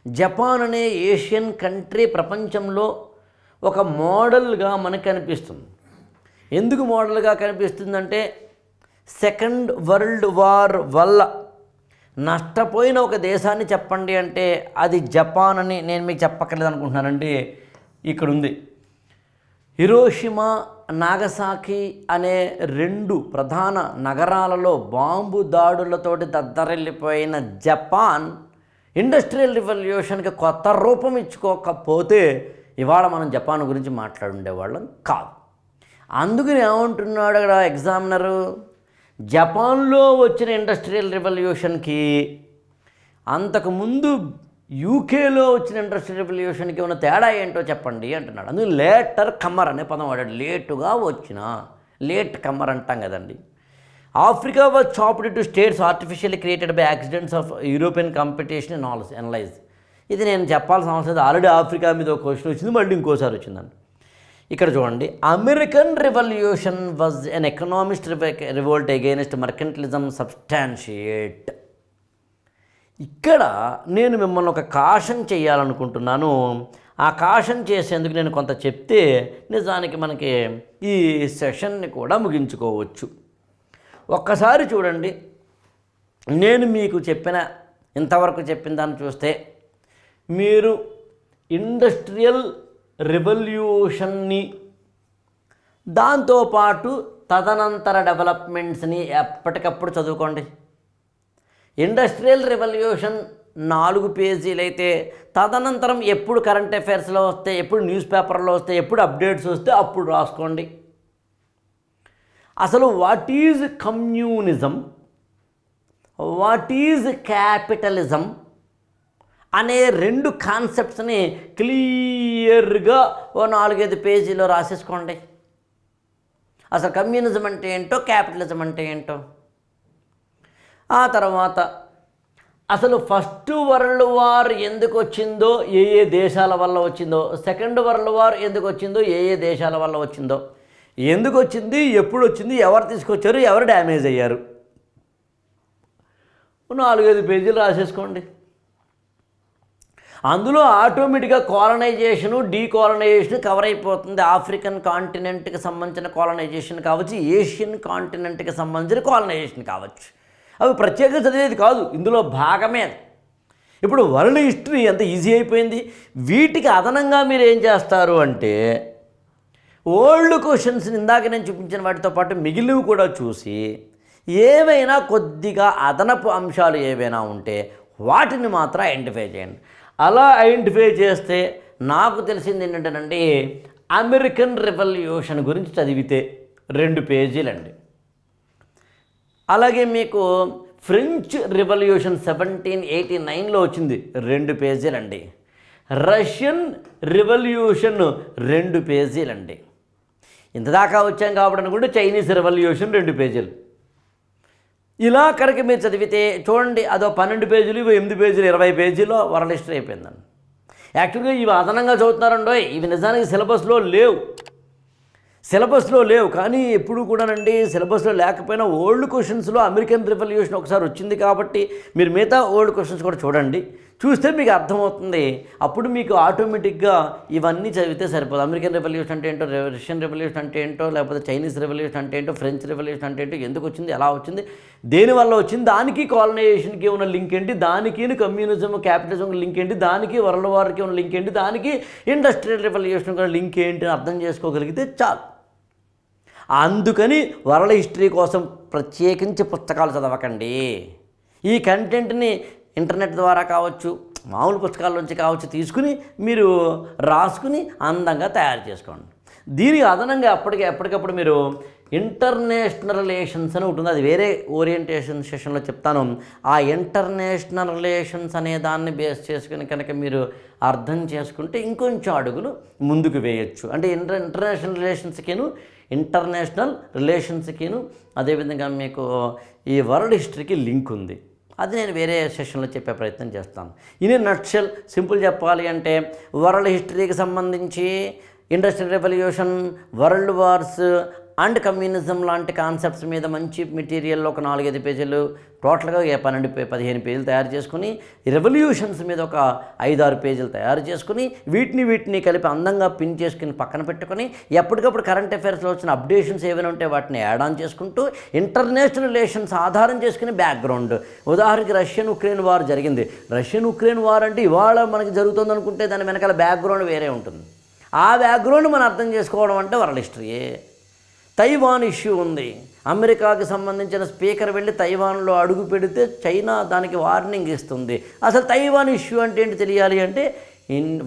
జపాన్ అనే ఏషియన్ కంట్రీ ప్రపంచంలో ఒక మోడల్గా మనకు కనిపిస్తుంది. ఎందుకు మోడల్గా కనిపిస్తుందంటే సెకండ్ వరల్డ్ వార్ వల్ల నష్టపోయిన ఒక దేశాన్ని చెప్పండి అంటే అది జపాన్ అని నేను మీకు చెప్పక్కర్లేదు అనుకుంటున్నానండి. ఇక్కడ ఉంది. హిరోషిమా, నాగసాకి అనే 2 ప్రధాన నగరాలలో బాంబు దాడులతోటి దద్దరిల్లిపోయిన జపాన్ ఇండస్ట్రియల్ రివల్యూషన్కి కొత్త రూపం ఇచ్చుకోకపోతే ఇవాళ మనం జపాన్ గురించి మాట్లాడుండేవాళ్ళం కాదు. అందుకని ఏమంటున్నాడు అక్కడ ఎగ్జామినరు, జపాన్లో వచ్చిన ఇండస్ట్రియల్ రెవల్యూషన్కి అంతకుముందు యూకేలో వచ్చిన ఇండస్ట్రియల్ రెవల్యూషన్కి ఉన్న తేడా ఏంటో చెప్పండి అంటున్నాడు. అందుకు లేటర్ కమ్మర్ అనే పదం వాడాడు. లేటుగా వచ్చిన, లేట్ కమ్మర్ అంటాం కదండి. Africa was chopped to states artificially created by accidents of European competition and analyse. ఇది నేను చెప్పాల్సిన అవసరం లేదు, ఆల్రెడీ ఆఫ్రికా మీద ఒక క్వశ్చన్ వచ్చింది, మళ్ళీ ఇంకోసారి వచ్చిందండి. ఇక్కడ చూడండి, American revolution was an economist revolt against mercantilism substantiate. ఇక్కడ నేను మిమ్మల్ని ఒక కాషన్ చేయాలనుకుంటున్నాను. ఆ కాషన్ చేసేందుకు నేను కొంత చెప్తే నిజానికి మనకి ఈ సెషన్ని కూడా ముగించుకోవచ్చు. ఒక్కసారి చూడండి, నేను మీకు ఇంతవరకు చెప్పిన దాన్ని చూస్తే మీరు ఇండస్ట్రియల్ రెవల్యూషన్ని దాంతోపాటు తదనంతర డెవలప్మెంట్స్ని ఎప్పటికప్పుడు చదువుకోండి. ఇండస్ట్రియల్ రెవల్యూషన్ 4 పేజీలు అయితే తదనంతరం ఎప్పుడు కరెంట్ అఫైర్స్లో వస్తే, ఎప్పుడు న్యూస్ పేపర్లో వస్తే, ఎప్పుడు అప్డేట్స్ వస్తే అప్పుడు రాసుకోండి. అసలు what is communism, what is capitalism అనే 2 కాన్సెప్ట్స్ని క్లియర్గా ఓ 4-5 పేజీలో రాసేసుకోండి. అసలు కమ్యూనిజం అంటే ఏంటో, క్యాపిటలిజం అంటే ఏంటో. ఆ తర్వాత అసలు ఫస్ట్ వరల్డ్ వార్ ఎందుకు వచ్చిందో, ఏ దేశాల వల్ల వచ్చిందో, సెకండ్ వరల్డ్ వార్ ఎందుకు వచ్చిందో, ఏ దేశాల వల్ల వచ్చిందో, ఎందుకు వచ్చింది, ఎప్పుడు వచ్చింది, ఎవరు తీసుకొచ్చారు, ఎవరు డ్యామేజ్ అయ్యారు, 4-5 పేజీలు రాసేసుకోండి. అందులో ఆటోమేటిక్గా కాలనైజేషను, డీకాలనైజేషన్ కవర్ అయిపోతుంది. ఆఫ్రికన్ కాంటినెంట్కి సంబంధించిన కాలనైజేషన్ కావచ్చు, ఏషియన్ కాంటినెంట్కి సంబంధించిన కాలనైజేషన్ కావచ్చు. అవి ప్రత్యేకంగా చదివేది కాదు, ఇందులో భాగమే. ఇప్పుడు వరల్డ్ హిస్టరీ ఎంత ఈజీ అయిపోయింది. వీటికి అదనంగా మీరు ఏం చేస్తారు అంటే ఓల్డ్ క్వశ్చన్స్ని ఇందాక నేను చూపించిన వాటితో పాటు మిగిలినవి కూడా చూసి ఏవైనా కొద్దిగా అదనపు అంశాలు ఏవైనా ఉంటే వాటిని మాత్రం ఐడెంటిఫై చేయండి. అలా ఐడెంటిఫై చేస్తే నాకు తెలిసింది ఏంటంటేనండి, అమెరికన్ రెవల్యూషన్ గురించి చదివితే 2 పేజీలండి. అలాగే మీకు ఫ్రెంచ్ రెవల్యూషన్ 1789లో వచ్చింది, 2 పేజీలండి. Russian revolution 2 పేజీలండి. ఇంతదాకా వచ్చాం కాబట్టి అనుకుంటే చైనీస్ రెవల్యూషన్ 2 పేజీలు. ఇలా కనుక మీరు చదివితే చూడండి, అదో 12 పేజీలు, 8 పేజీలు, 20 పేజీలో వరల్డ్ హిస్టరీ అయిపోయిందండి. యాక్చువల్గా ఇవి అదనంగా చదువుతున్నారండో, ఇవి నిజానికి సిలబస్లో లేవు. కానీ ఎప్పుడు కూడానండి సిలబస్లో లేకపోయినా ఓల్డ్ క్వశ్చన్స్లో అమెరికన్ రెవల్యూషన్ ఒకసారి వచ్చింది కాబట్టి మీరు మిగతా ఓల్డ్ క్వశ్చన్స్ కూడా చూడండి. చూస్తే మీకు అర్థమవుతుంది. అప్పుడు మీకు ఆటోమేటిక్గా ఇవన్నీ చదివితే సరిపోదు. అమెరికన్ రెవల్యూషన్ అంటే ఏంటో, రష్యన్ రెవల్యూషన్ అంటే ఏంటో, లేకపోతే చైనీస్ రెవల్యూషన్ అంటే ఏంటో, ఫ్రెంచ్ రెవల్యూషన్ అంటే ఏంటో, ఎందుకు వచ్చింది, ఎలా వచ్చింది, దేనివల్ల వచ్చింది, దానికి కాలనైజేషన్కి ఉన్న లింక్ ఏంటి, దానికి కమ్యూనిజం క్యాపిటలిజం లింక్ ఏంటి, దానికి వరల్డ్ వార్కి ఉన్న లింక్ ఏంటి, దానికి ఇండస్ట్రియల్ రెవల్యూషన్ కూడా లింక్ ఏంటి అని అర్థం చేసుకోగలిగితే చాలు. అందుకని వరల్డ్ హిస్టరీ కోసం ప్రత్యేకించి పుస్తకాలు చదవకండి. ఈ కంటెంట్ని ఇంటర్నెట్ ద్వారా కావచ్చు, మామూలు పుస్తకాల నుంచి కావచ్చు తీసుకుని మీరు రాసుకుని అందంగా తయారు చేసుకోండి. దీనికి అదనంగా ఎప్పటికప్పుడు మీరు ఇంటర్నేషనల్ రిలేషన్స్ అని ఉంటుంది, అది వేరే ఓరియంటేషన్ సెషన్లో చెప్తాను. ఆ ఇంటర్నేషనల్ రిలేషన్స్ అనే దాన్ని బేస్ చేసుకుని కనుక మీరు అర్థం చేసుకుంటే ఇంకొంచెం అడుగులు ముందుకు వేయచ్చు. అంటే ఇంటర్నేషనల్ రిలేషన్స్కిను అదేవిధంగా మీకు ఈ వరల్డ్ హిస్టరీకి లింక్ ఉంది. అది నేను వేరే సెషన్లో చెప్పే ప్రయత్నం చేస్తాను. ఇన్ నట్షెల్ సింపుల్ చెప్పాలి అంటే వరల్డ్ హిస్టరీకి సంబంధించి industrial revolution, world wars and communism లాంటి కాన్సెప్ట్స్ మీద మంచి మెటీరియల్ ఒక 4-5 పేజీలు, టోటల్గా 12-15 పేజీలు తయారు చేసుకుని, రెవల్యూషన్స్ మీద ఒక 5-6 పేజీలు తయారు చేసుకుని వీటిని కలిపి అందంగా పిన్ చేసుకుని పక్కన పెట్టుకొని ఎప్పటికప్పుడు కరెంట్ అఫైర్స్లో వచ్చిన అప్డేషన్స్ ఏమైనా ఉంటే వాటిని యాడ్ ఆన్ చేసుకుంటూ ఇంటర్నేషనల్ రిలేషన్స్ ఆధారం చేసుకుని బ్యాక్గ్రౌండ్. ఉదాహరణకి రష్యన్ ఉక్రెయిన్ వార్ జరిగింది. రష్యన్ ఉక్రెయిన్ వార్ అంటే ఇవాళ మనకి జరుగుతుంది అనుకుంటే దాని వెనకాల బ్యాక్గ్రౌండ్ వేరే ఉంటుంది. ఆ బ్యాక్గ్రౌండ్ మనం అర్థం చేసుకోవడం అంటే వరల్డ్ హిస్టరీయే. తైవాన్ ఇష్యూ ఉంది. అమెరికాకి సంబంధించిన స్పీకర్ వెళ్ళి తైవాన్లో అడుగు పెడితే చైనా దానికి వార్నింగ్ ఇస్తుంది. అసలు తైవాన్ ఇష్యూ అంటే ఏంటి తెలియాలి అంటే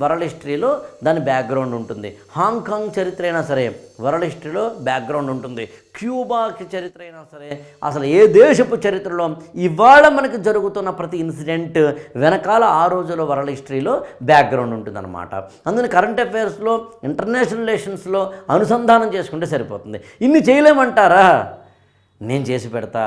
వరల్డ్ హిస్టరీలో దాని బ్యాక్గ్రౌండ్ ఉంటుంది. హాంకాంగ్ చరిత్ర అయినా సరే వరల్డ్ హిస్టరీలో బ్యాక్గ్రౌండ్ ఉంటుంది. క్యూబాకి చరిత్ర అయినా సరే, అసలు ఏ దేశపు చరిత్రలో ఇవాళ మనకు జరుగుతున్న ప్రతి ఇన్సిడెంట్ వెనకాల ఆ రోజులో వరల్డ్ హిస్టరీలో బ్యాక్గ్రౌండ్ ఉంటుందన్నమాట. అందుకని కరెంట్ అఫైర్స్లో, ఇంటర్నేషనల్ రిలేషన్స్లో అనుసంధానం చేసుకుంటే సరిపోతుంది. ఇన్ని చేయలేమంటారా? నేను చేసి పెడతా.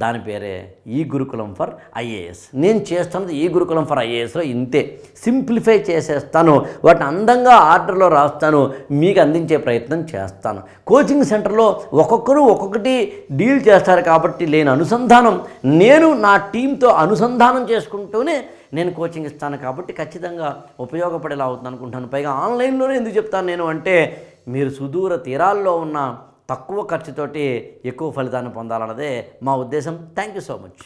దాని పేరే ఈ గురుకులం ఫర్ ఐఏఎస్. నేను చేస్తున్నది ఈ గురుకులం ఫర్ ఐఏఎస్లో ఇంతే. సింప్లిఫై చేసేస్తాను, వాటిని అందంగా ఆర్డర్లో రాస్తాను, మీకు అందించే ప్రయత్నం చేస్తాను. కోచింగ్ సెంటర్లో ఒక్కొక్కరు ఒక్కొక్కటి డీల్ చేస్తారు కాబట్టి లేని అనుసంధానం నేను నా టీంతో అనుసంధానం చేసుకుంటూనే నేను కోచింగ్ ఇస్తాను కాబట్టి ఖచ్చితంగా ఉపయోగపడేలా అవుతుంది అనుకుంటాను. పైగా ఆన్లైన్లోనే ఎందుకు చెప్తాను నేను అంటే మీరు సుదూర తీరాల్లో ఉన్న తక్కువ ఖర్చుతోటి ఎక్కువ ఫలితాన్ని పొందాలన్నదే మా ఉద్దేశం. Thank you so much.